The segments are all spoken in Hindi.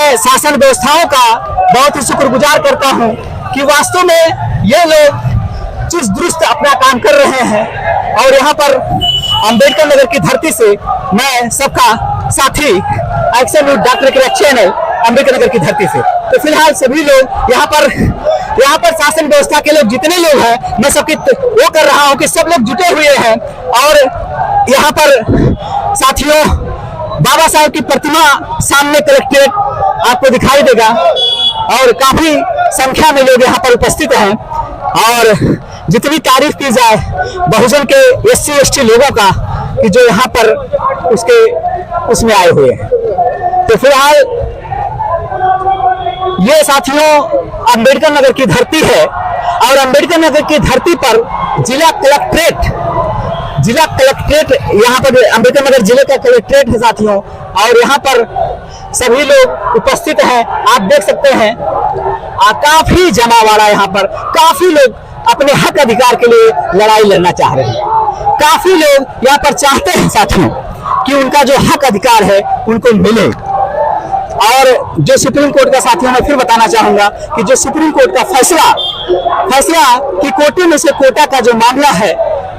मैं शासन व्यवस्थाओं का बहुत ही शुक्रगुजार करता हूं कि वास्तव में ये लोग चुस्त दुरुस्त अपना काम कर रहे हैं। और यहाँ पर अंबेडकर नगर की धरती से मैं सबका साथी एक्शन न्यूज डॉक्टर के चैनल अंबेडकर नगर की धरती से, तो फिलहाल सभी लोग यहाँ पर शासन व्यवस्था के लोग जितने लोग हैं, मैं सबकी वो कर रहा हूँ कि सब लोग जुटे हुए हैं। और यहाँ पर साथियों बाबा साहब की प्रतिमा सामने कलेक्ट्रेट आपको दिखाई देगा और काफी संख्या में लोग यहाँ पर उपस्थित हैं। और जितनी तारीफ की जाए बहुजन के SC ST लोगों का कि जो यहाँ पर उसमें आए हुए हैं, तो फिलहाल ये साथियों अंबेडकर नगर की धरती है और अंबेडकर नगर की धरती पर जिला कलेक्ट्रेट यहाँ पर अंबेडकर नगर जिले का कलेक्ट्रेट है साथियों। और यहाँ पर सभी लोग उपस्थित हैं, आप देख सकते हैं काफी जमावड़ा, यहाँ पर काफी लोग अपने हक अधिकार के लिए लड़ाई लड़ना चाह रहे हैं। काफी लोग यहाँ पर चाहते हैं साथियों कि उनका जो हक अधिकार है उनको मिले। और जो सुप्रीम कोर्ट का साथियों मैं फिर बताना चाहूंगा कि जो सुप्रीम कोर्ट का फैसला कि कोटे में से कोटा का जो मामला है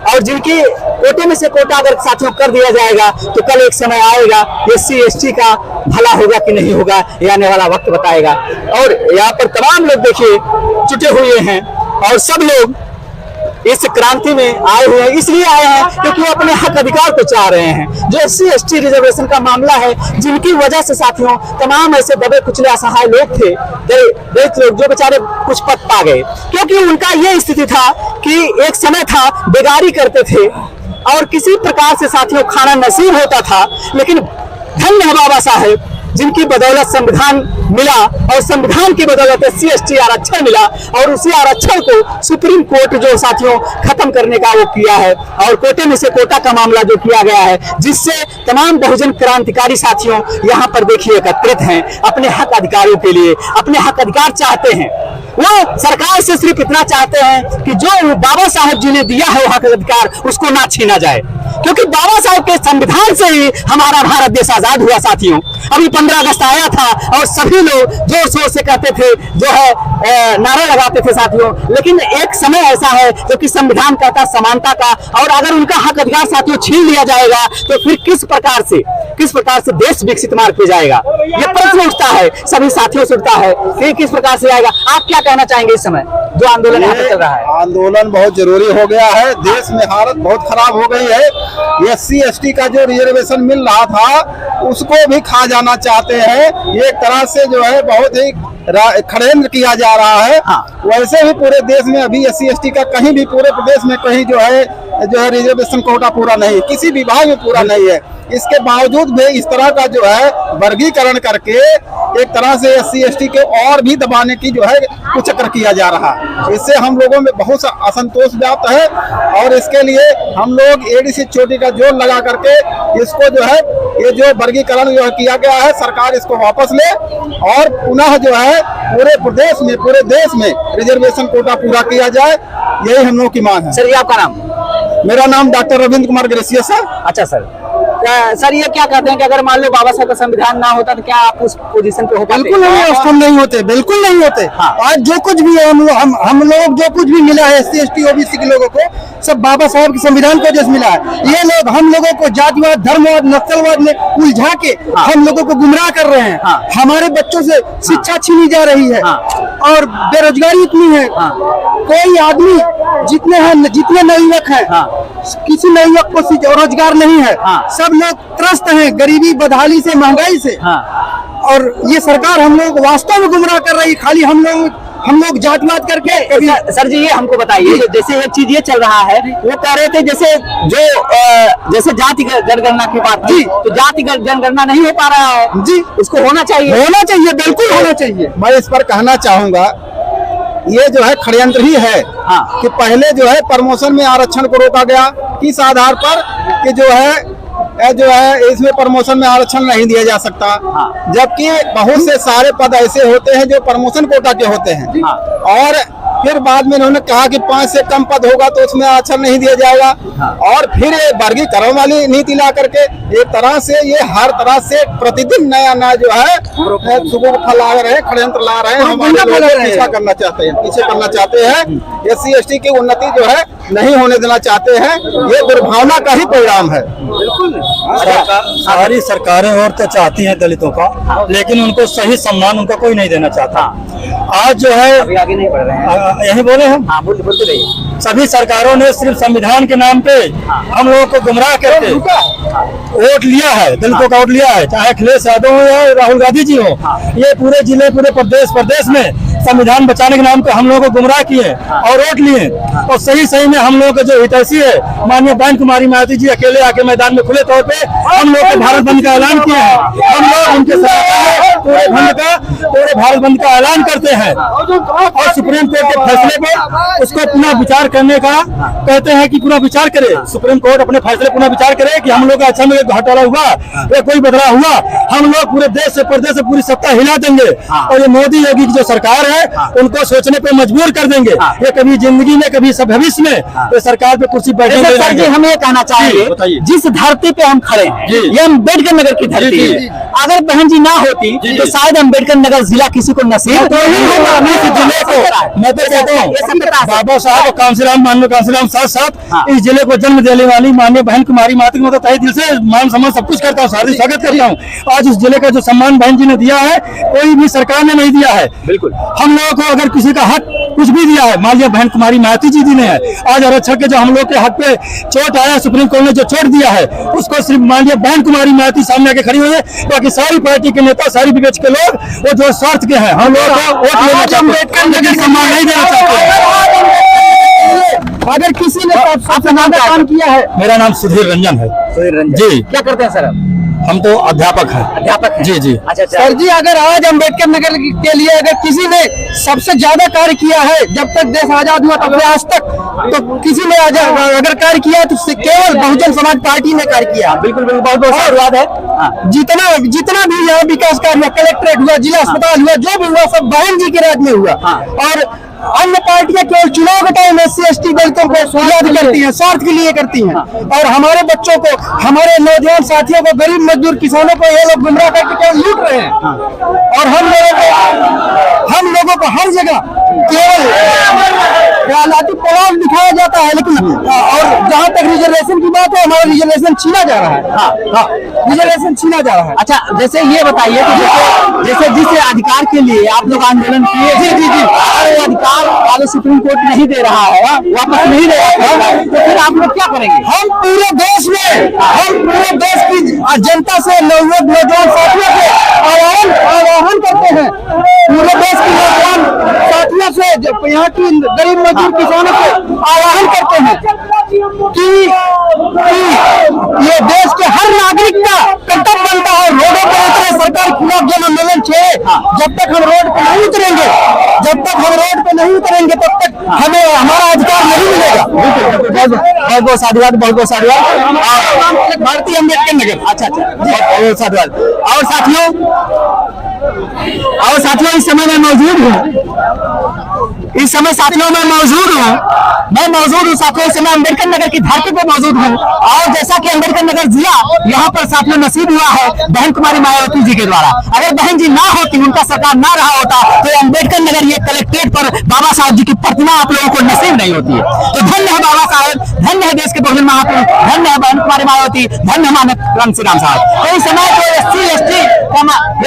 और जिनकी कोटे में से कोटा अगर साथियों कर दिया जाएगा तो कल एक समय आएगा SC ST का भला होगा कि नहीं होगा, ये आने वाला वक्त बताएगा। और यहाँ पर तमाम लोग देखिए जुटे हुए हैं और सब लोग इस क्रांति में आए हुए हैं, इसलिए आए हैं क्योंकि वो अपने हक अधिकार को चाह रहे हैं। जो SC ST रिजर्वेशन का मामला है, जिनकी वजह से साथियों तमाम ऐसे दबे कुचले असहाय लोग थे, दलित लोग जो बेचारे कुछ पद पा गए, क्योंकि उनका ये स्थिति था कि एक समय था बेगारी करते थे और किसी प्रकार से साथियों खाना नसीब होता था। लेकिन धन्य है बाबा साहेब जिनकी बदौलत संविधान मिला और संविधान की बदौलत SC ST आरक्षण मिला और उसी आरक्षण को सुप्रीम कोर्ट जो साथियों खत्म करने का वो किया है और कोटे में से कोटा का मामला जो किया गया है, जिससे तमाम बहुजन क्रांतिकारी साथियों यहाँ पर देखिए एकत्रित हैं, अपने हक अधिकारों के लिए अपने हक अधिकार चाहते हैं। वो सरकार से सिर्फ इतना चाहते हैं कि जो बाबा साहब जी ने दिया है वो हक अधिकार उसको ना छीना जाए, क्योंकि बाबा साहब के संविधान से ही हमारा भारत देश आजाद हुआ साथियों। अभी 15 अगस्त आया था और सभी लोग जोर शोर से कहते थे, जो है नारे लगाते थे साथियों। लेकिन एक समय ऐसा है जो कि संविधान कहता समानता का, और अगर उनका हक अधिकार साथियों छीन लिया जाएगा तो फिर किस प्रकार से देश विकसित मार्ग पे जाएगा, ये प्रश्न उठता है, सभी साथियों से उठता है कि किस प्रकार से आएगा। आप क्या कहना चाहेंगे इस समय जो आंदोलन यहाँ पे चल रहा है? आंदोलन बहुत जरूरी हो गया है, देश में हालत बहुत खराब हो गई है। SC ST का जो रिजर्वेशन मिल रहा था उसको भी खा जाना चाहते हैं। ये एक तरह से जो है बहुत ही षड्यंत्र किया जा रहा है। वैसे भी पूरे देश में अभी SC ST का कहीं भी पूरे प्रदेश में कहीं जो है रिजर्वेशन कोटा पूरा नहीं, किसी विभाग में पूरा नहीं है। इसके बावजूद भी इस तरह का जो है वर्गीकरण करके एक तरह से SC ST के और भी दबाने की जो है कुचक्र किया जा रहा है। इससे हम लोगों में बहुत सा असंतोष व्याप्त है और इसके लिए हम लोग एड़ी से चोटी का जोर लगा करके इसको जो है ये जो वर्गीकरण जो किया गया है सरकार इसको वापस ले और पुनः जो है पूरे प्रदेश में पूरे देश में रिजर्वेशन कोटा पूरा किया जाए, यही हम लोग की मांग है। सर ये आपका नाम? मेरा नाम डॉक्टर रविंद्र कुमार ग्रेसियस है। अच्छा सर ये क्या कहते हैं कि अगर मान लो बाबा साहब का संविधान ना होता तो क्या आप उस पोजीशन पे हो पाते? बिल्कुल नहीं, हम नहीं होते, बिल्कुल नहीं होते। आज जो कुछ भी है हम लोग जो कुछ भी मिला है SC ST OBC के लोगों को सब बाबा साहब के संविधान को जैसे मिला है। ये लोग हम लोगों को जातिवाद धर्मवाद नक्सलवाद में उलझा के हम लोगों को गुमराह कर रहे हैं। हमारे बच्चों से शिक्षा छीनी जा रही है और बेरोजगारी इतनी है, कोई आदमी जितने नवयुवक हैं किसी नवयुवक को रोजगार नहीं है। सब लोग त्रस्त हैं गरीबी बदहाली से महंगाई से। और ये सरकार हम लोग वास्तव में गुमराह कर रही है। खाली हम लोग जातिवाद करके। सर जी ये हमको बताइए, जैसे एक चीज ये चल रहा है, वो कह रहे थे जैसे जाति जनगणना की बात थी तो जाति जनगणना नहीं हो पा रहा है जी, उसको होना चाहिए बिल्कुल होना चाहिए। मैं इस पर कहना चाहूंगा ये जो है षड्यंत्र ही है कि पहले जो है प्रमोशन में आरक्षण को रोका गया किस आधार पर कि जो है इसमें प्रमोशन में आरक्षण नहीं दिया जा सकता, जबकि बहुत से सारे पद ऐसे होते हैं जो प्रमोशन कोटा के होते हैं। और फिर बाद में इन्होंने कहा कि 5 से कम पद होगा तो उसमें आरक्षण नहीं दिया जाएगा, और फिर ये वर्गीकरण वाली नीति ला करके एक तरह से ये हर तरह से प्रतिदिन नया नया जो है सुगुन फैला रहे हैं, षड्यंत्र ला रहे हैं, हमारे लोगों को पीछा करना चाहते हैं, पीछे करना चाहते हैं। SC ST की उन्नति जो है नहीं होने देना चाहते हैं, ये दुर्भावना का ही परिणाम है। सारी सरकारें और तो चाहती हैं दलितों का, लेकिन उनको सही सम्मान उनका कोई नहीं देना चाहता। आज जो है आगे नहीं बढ़ रहे हैं, यही बोले हम, हाँ बोलते रहिए। सभी सरकारों ने सिर्फ संविधान के नाम पे हम लोगों को गुमराह करके वोट लिया है, दलितों का वोट लिया है, चाहे अखिलेश यादव हो या राहुल गांधी जी हो। ये पूरे जिले पूरे प्रदेश में संविधान बचाने के नाम पे हम लोगों को गुमराह किए और वोट लिए, और सही में हम लोगों के जो हितैषी है माननीय बहन कुमारी मायावती जी अकेले आके मैदान में खुले तौर पे हम लोग भारत बंद का ऐलान किए हैं। हम लोग उनके साथ पूरे भारत बंद का ऐलान करते हैं, और सुप्रीम कोर्ट के फैसले पर उसको पुनः विचार करने का कहते हैं कि पुनः विचार करे, सुप्रीम कोर्ट अपने फैसले पुनः विचार करे कि हम लोग अच्छा में घोटाला हुआ या कोई बदलाव हुआ, हम लोग पूरे देश से प्रदेश से पूरी सत्ता हिला देंगे, और ये मोदी योगी की जो सरकार है उनको सोचने पे मजबूर कर देंगे। ये कभी जिंदगी में कभी भविष्य में ये सरकार पे कुर्सी बैठेंगे। सर जी हम ये कहना चाहेंगे, जिस धरती पे हम खड़े हैं ये अम्बेडकर नगर की धरती है, अगर बहन जी ना होती तो शायद अम्बेडकर नगर जिला किसी को नसीब नहीं होगा। मैं तो कहता हूँ बाबा साहब और कांसीराम माननीय कांसीराम साथ इस जिले को जन्म देने वाली माननीय बहन कुमारी माता को तहे दिल से मान सम्मान सब कुछ करता हूँ, हार्दिक स्वागत करता हूँ। आज इस जिले का जो सम्मान बहन जी ने दिया है कोई भी सरकार ने नहीं दिया है। बिल्कुल हम लोगों को अगर किसी का हक कुछ भी दिया है मान लिया बहन कुमारी मायावती जी ने है। आज आरक्षण के जो हम लोग के हक पे चोट आया, सुप्रीम कोर्ट ने जो चोट दिया है उसको सिर्फ मान लिया बहन कुमारी मायावती सामने आके खड़ी हुई है, बाकी सारी पार्टी के नेता सारी विपक्ष के लोग वो जो स्वार्थ के हैं हम लोगों को वोट लेना चाहते हैं, सम्मान नहीं देना चाहते। अगर किसी ने काम किया है। मेरा नाम सुधीर रंजन है। सुधीर रंजन जी, क्या करते हैं सर आप? हम तो अध्यापक हैं। अध्यापक हैं? जी। अच्छा सर जी, अगर आज अम्बेडकर नगर के लिए अगर किसी ने सबसे ज्यादा कार्य किया है जब तक देश आजाद हुआ तब से आज तक, तो किसी ने अगर कार्य किया तो केवल बहुजन समाज पार्टी ने कार्य किया। बिल्कुल बहुत बहुत धन्यवाद है। जितना भी यहाँ विकास कार्य हुआ, कलेक्ट्रेट हुआ, जिला अस्पताल हुआ, जो भी हुआ सब बहन जी के राज में हुआ। और अन्य पार्टियां केवल चुनाव के टाइम SC ST दलितों को याद करती हैं, स्वार्थ के लिए करती हैं, और हमारे बच्चों को, हमारे नौजवान साथियों को, गरीब मजदूर किसानों को ये लोग गुमराह करके केवल लूट रहे हैं। और हम लोगों को हर जगह केवल राजनीतिक प्रभाव दिखाया जाता है, लेकिन और जहाँ तक रिजर्वेशन की बात है हमारा रिजर्वेशन छीना जा रहा है। रिजर्वेशन छीना जा रहा है। अच्छा जैसे ये बताइए कि जैसे जिस अधिकार के लिए आप लोग आंदोलन किए, जी अधिकार वाले सुप्रीम कोर्ट नहीं दे रहा है, वापस नहीं दे रहा है, तो फिर आप लोग क्या करेंगे? हम पूरे देश की जनता से नौजवान साथियों से आह्वान करते हैं, पूरे देश के नौजवान साथियों से यहाँ की गरीब मजदूर किसानों को आह्वान करते हैं कि ये देश के हर नागरिक का कर्तव्य बनता है रोडों पर उतरे, सरकार के खिलाफ जन आंदोलन छेड़े। जब तक हम रोड पे नहीं उतरेंगे तब तक हमें हमारा अधिकार नहीं मिलेगा। बहुत बहुत साधुवाद, बहुत बहुत साधुवाद। भारतीय अम्बेडकर नगर। अच्छा बहुत साधुवाद। और साथियों इस समय मैं मौजूद हूँ, साथियों इस समय अम्बेडकर नगर की धरती पर मौजूद हूँ। और जैसा कि अम्बेडकर नगर जिला यहाँ पर साथियों नसीब हुआ है बहन कुमारी मायावती जी के द्वारा। अगर बहन जी ना होती, उनका सरकार ना रहा होता तो अम्बेडकर नगर ये कलेक्ट्रेट पर बाबा साहब जी की प्रतिमा आप लोगों को नसीब नहीं होती है। तो धन्य है बाबा साहब, धन्य है देश के बहुजन महापुरुष, धन्य है बहन कुमारी मायावती, धन्य है माननीय कांसीराम साहब। तो इस समय जो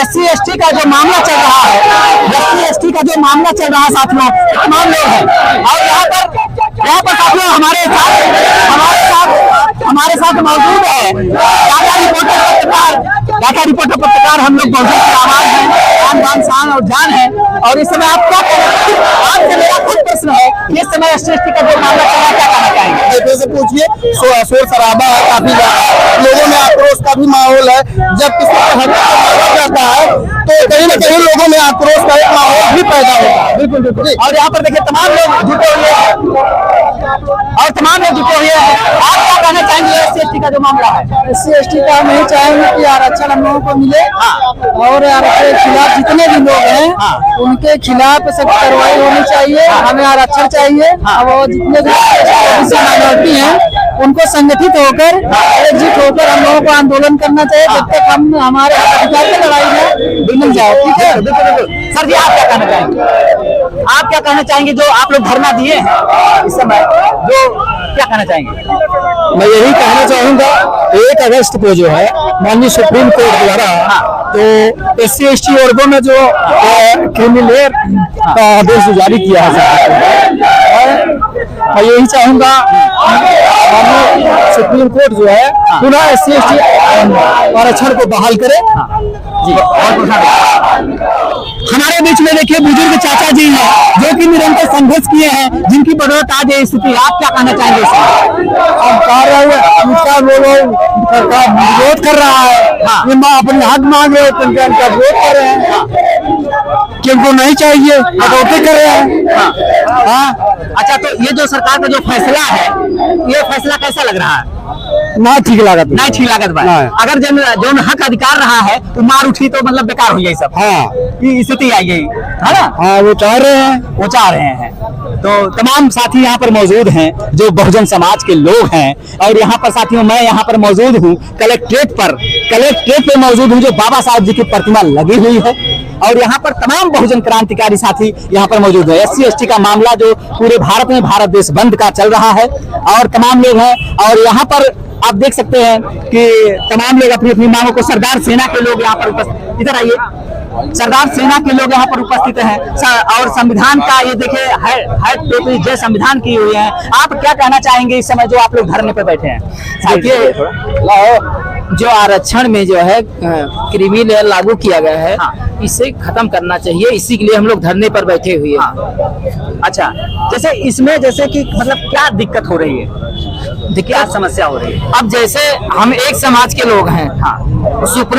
SC ST का जो मामला चल रहा है, SC ST का जो मामला चल रहा है साथियों, तमाम लोग हैं। और यहाँ पर साथियों हमारे साथ मौजूद है डाटा रिपोर्टर पत्रकार हम लोग बहुजन की आवाज है, शान और जान है। और इस समय आप क्या करेंगे? आपसे मेरा खुद प्रश्न है कि इस समय SC ST का जो मामला चल रहा है क्या कहना चाहेंगे? से पूछिए, शोर शराबा है, काफी लोगों में आक्रोश का भी माहौल है। जब किसी का हक मांगा जाता है तो कहीं न कहीं लोगों में आक्रोश का एक माहौल भी पैदा होता है। बिल्कुल। और यहाँ पर देखिए तमाम लोग जुटे हुए हैं, आप क्या कहना चाहेंगे SC ST का जो मामला है? SC ST का हम यही चाहेंगे कि आरक्षण हम लोगों को मिले, और आरक्षण के खिलाफ जितने जितने भी लोग हैं उनके खिलाफ सख्त कार्रवाई होनी चाहिए। हमें आरक्षण चाहिए। अब वो जितने भी माइनॉरिटी हैं उनको संगठित होकर एकजुट होकर हम लोगों को आंदोलन करना चाहिए जब तक हम हमारे अधिकार की लड़ाई में मिल जाए। ठीक है सर जी, आप क्या कहना चाहेंगे? आप क्या कहना चाहेंगे जो आप लोग धरना दिए हैं इस समय, जो क्या कहना चाहेंगे? मैं यही कहना चाहूंगा 1 अगस्त को जो है माननीय सुप्रीम कोर्ट द्वारा तो SC/ST वर्गों में जो क्रिमिनल का आदेश जारी किया है, मैं यही चाहूंगा माननीय सुप्रीम कोर्ट जो है पुनः SC/ST आरक्षण को बहाल करे। जी, हमारे बीच में देखिए बुजुर्ग चाचा जी हैं जो कि निरंतर संघर्ष किए हैं, जिनकी बदौलत आज ये स्थिति। आप क्या कहना चाहेंगे इसमें? अब कार्य उसका विरोध कर रहा है, ये अपने हक मांग रहे हैं, उनका विरोध कर रहे हैं कि उनको नहीं चाहिए, कटौती कर रहे हैं। हाँ, अच्छा, तो ये जो सरकार का जो फैसला है, ये फैसला कैसा लग रहा है? ना ठीक लागत, नहीं ठीक लागत बा। अगर जो हक अधिकार रहा है तो मार उठी तो मतलब बेकार हो जाए सब। हाँ, ये स्थिति आई गई है ना। हाँ, वो चाह रहे हैं। तो तमाम साथी यहाँ पर मौजूद हैं जो बहुजन समाज के लोग हैं, और यहाँ पर साथियों मैं यहाँ पर मौजूद हूँ कलेक्ट्रेट पे मौजूद हूँ, जो बाबा साहब जी की प्रतिमा लगी हुई है, और यहाँ पर तमाम बहुजन क्रांतिकारी साथी यहाँ पर मौजूद है। SC/ST का मामला जो पूरे भारत में भारत देश बंद का चल रहा है, और तमाम लोग हैं, और यहाँ पर आप देख सकते हैं कि तमाम लोग अपनी अपनी मांगों को, सरदार सेना के लोग यहाँ पर उपस्थित, इधर आइए, सरदार सेना के लोग यहाँ पर उपस्थित हैं, और संविधान का ये देखिए है टोपी जय संविधान की हुई है। आप क्या कहना चाहेंगे इस समय जो आप लोग धरने पे बैठे हैं? देखिए, जो आरक्षण में जो है क्रिमी लेयर लागू किया गया है, इसे खत्म करना चाहिए। इसी के लिए हम लोग धरने पर बैठे हुए हैं। अच्छा, जैसे इसमें जैसे कि मतलब क्या दिक्कत हो रही है, देखिए क्या समस्या हो रही है? अब जैसे हम एक समाज के लोग हैं,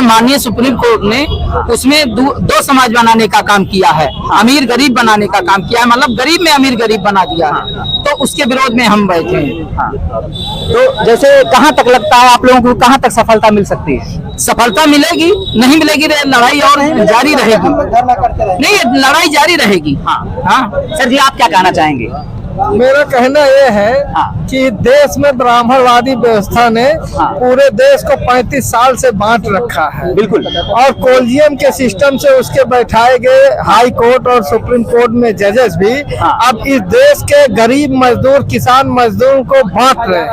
माननीय सुप्रीम कोर्ट ने उसमें दो समाज बनाने का काम किया है, अमीर गरीब बनाने का काम किया है, मतलब गरीब में अमीर गरीब बना दिया है, तो उसके विरोध में हम बैठे हैं। तो जैसे कहाँ तक लगता है आप लोगों को, कहाँ तक सफलता मिल सकती है? सफलता मिलेगी, नहीं मिलेगी लड़ाई और जारी रहेगी। नहीं, लड़ाई जारी रहेगी। हाँ, सर जी आप क्या कहना चाहेंगे? मेरा कहना यह है कि देश में ब्राह्मणवादी व्यवस्था ने पूरे देश को 35 साल से बांट रखा है। बिल्कुल। और कोलिजियम के सिस्टम से उसके बैठाए गए हाई कोर्ट और सुप्रीम कोर्ट में जजेस भी अब इस देश के गरीब मजदूर, किसान मजदूरों को बांट रहे हैं।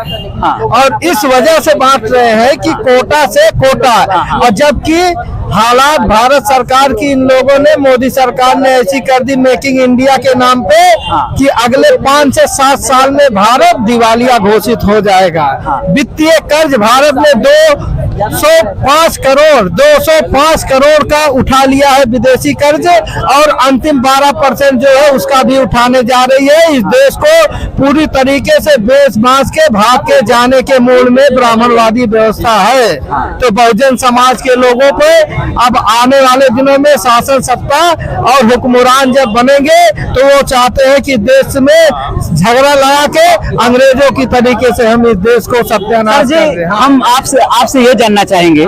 और इस वजह से बांट रहे हैं कि कोटा से कोटा, और जबकि हालात भारत सरकार की इन लोगों ने, मोदी सरकार ने ऐसी कर दी मेकिंग इंडिया के नाम पे कि अगले 5 से 7 साल में भारत दिवालिया घोषित हो जाएगा। वित्तीय कर्ज भारत ने 205 करोड़ का उठा लिया है विदेशी कर्ज, और अंतिम 12% जो है उसका भी उठाने जा रही है। इस देश को पूरी तरीके से बेच बांस के भाग के जाने के मूड में ब्राह्मणवादी व्यवस्था है। तो बहुजन समाज के लोगों पे अब आने वाले दिनों में शासन सत्ता और हुक्मरान जब बनेंगे तो वो चाहते हैं कि देश में झगड़ा लगा के अंग्रेजों की तरीके से हम इस देश को सत्यानाश कर दें। हम आपसे ये जानना चाहेंगे,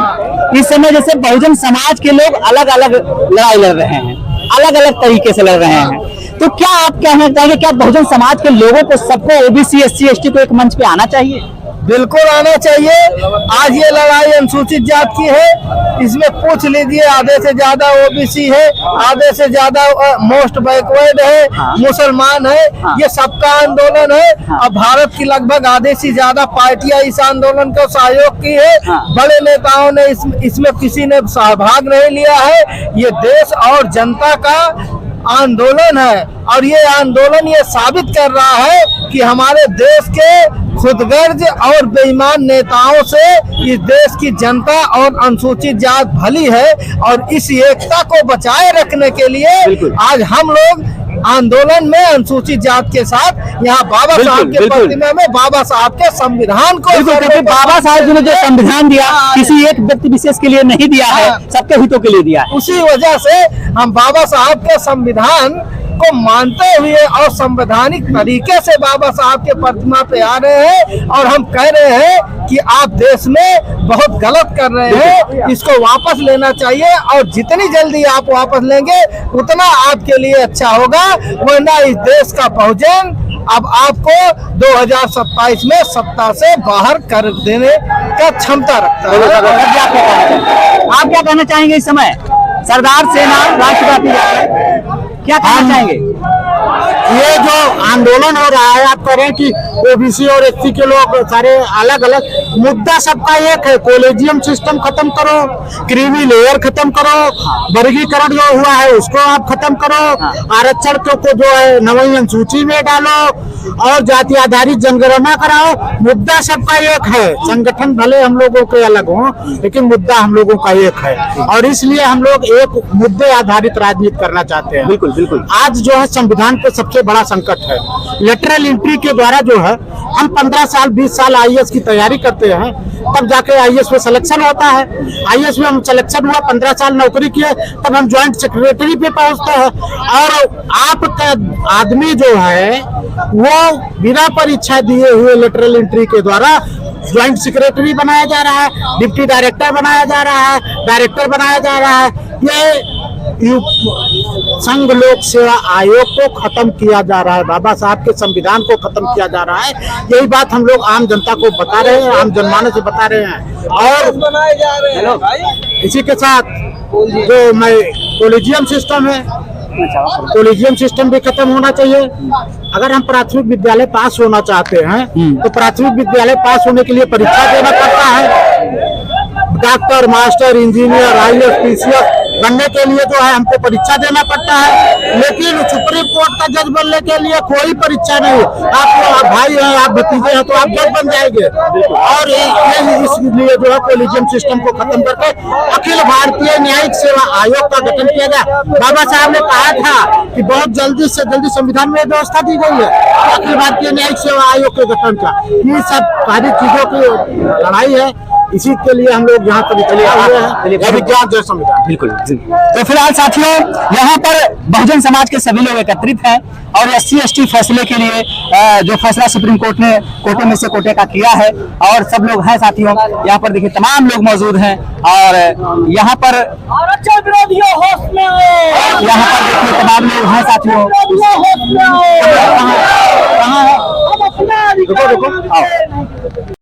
इस समय जैसे बहुजन समाज के लोग अलग अलग लड़ाई लड़ रहे हैं, अलग अलग तरीके से लड़ रहे हैं, तो क्या आप कहना चाहेंगे, क्या बहुजन समाज के लोगों को सबको OBC SC/ST को एक मंच पे आना चाहिए? बिल्कुल आना चाहिए। आज ये लड़ाई अनुसूचित जात की है, इसमें पूछ लीजिए आधे से ज्यादा OBC है, आधे से ज्यादा मोस्ट बैकवर्ड है, मुसलमान है, ये सबका आंदोलन है। अब भारत की लगभग आधे से ज्यादा पार्टियां इस आंदोलन को सहयोग की है। बड़े नेताओं ने इसमें किसी ने सहभाग नहीं लिया है। ये देश और जनता का आंदोलन है, और ये आंदोलन ये साबित कर रहा है कि हमारे देश के खुदगर्ज और बेईमान नेताओं से इस देश की जनता और अनुसूचित जात भली है। और इस एकता को बचाए रखने के लिए आज हम लोग आंदोलन में अनुसूचित जात के साथ यहाँ बाबा साहब के प्रतिमा में बाबा साहब के संविधान को, बाबा साहब जी ने जो संविधान दिया किसी एक व्यक्ति विशेष के लिए नहीं दिया है, सबके हितों के लिए दिया है। उसी वजह से हम बाबा साहब के संविधान को मानते हुए और संवैधानिक तरीके से बाबा साहब के प्रतिमा पे आ रहे हैं और हम कह रहे हैं कि आप देश में बहुत गलत कर रहे हैं, इसको वापस लेना चाहिए और जितनी जल्दी आप वापस लेंगे उतना आपके लिए अच्छा होगा, वरना इस देश का बहुजन अब आपको 2027 में सत्ता से बाहर कर देने का क्षमता रखता है। आप क्या कहना चाहेंगे इस समय? सरदार सेना राष्ट्रव्यापी क्या कहना चाहेंगे? ये जो आंदोलन हो रहा है, आप कह रहे हैं कि ओबीसी और एससी के लोग सारे अलग अलग, मुद्दा सबका एक है, कॉलेजियम सिस्टम खत्म करो, क्रीमी लेयर खत्म करो, वर्गीकरण जो हुआ है उसको आप खत्म करो, आरक्षण को जो है नवीं अनुसूची में डालो और जाति आधारित जनगणना कराओ। मुद्दा सबका एक है, संगठन भले हम लोगों के अलग हों लेकिन मुद्दा हम लोगों का एक है और इसलिए हम लोग एक मुद्दे आधारित राजनीति करना चाहते हैं। बिल्कुल बिल्कुल। आज जो है संविधान पे सबसे बड़ा संकट है, लेटरल एंट्री के द्वारा जो है हम 15 साल 20 साल आईएएस की तैयारी करते हैं, तब जाके आईएएस में सिलेक्शन होता है। आईएएस में हम सिलेक्शन हुआ, 15 साल नौकरी किए, तब हम ज्वाइंट सेक्रेटरी पे पहुंचते हैं और आपका आदमी जो है वो बिना परीक्षा दिए हुए लेटरल एंट्री के द्वारा ज्वाइंट सेक्रेटरी बनाया जा रहा है, डिप्टी डायरेक्टर बनाया जा रहा है, डायरेक्टर बनाया जा रहा है। ये संघ लोक सेवा आयोग को खत्म किया जा रहा है, बाबा साहब के संविधान को खत्म किया जा रहा है। यही बात हम लोग आम जनता को बता रहे हैं, आम जनमानस से बता रहे हैं। और इसी के साथ जो मैं कॉलेजियम सिस्टम है, कॉलेजियम सिस्टम भी खत्म होना चाहिए। अगर हम प्राथमिक विद्यालय पास होना चाहते हैं तो प्राथमिक विद्यालय पास होने के लिए परीक्षा देना पड़ता है। Doctor, master, engineer, IAS, PCS बनने के लिए जो है हमको परीक्षा देना पड़ता है, लेकिन सुप्रीम कोर्ट का जज बनने के लिए कोई परीक्षा नहीं। आप भाई हैं, आप भतीजे हैं तो आप जज बन जाएंगे। और इसलिए जो है कॉलेजियम सिस्टम को खत्म करके अखिल भारतीय न्यायिक सेवा आयोग का गठन किया गया। बाबा साहब ने कहा था कि बहुत जल्दी से जल्दी संविधान में व्यवस्था दी गई है अखिल भारतीय न्यायिक सेवा आयोग के गठन का। ये सब सारी चीजों की लड़ाई है, इसी के लिए हम लोग यहाँ पर निकले हुए हैं। विज्ञान जय संविधान। बिल्कुल। तो फिलहाल साथियों यहाँ पर बहुजन समाज के सभी लोग एकत्रित हैं और SC/ST फैसले के लिए जो फैसला सुप्रीम कोर्ट ने कोटे में से कोटे का किया है और सब लोग हैं साथियों। यहाँ पर देखिए तमाम लोग मौजूद हैं और यहाँ पर देखिए तमाम लोग हैं साथियों। कहाँ है? रुको आओ।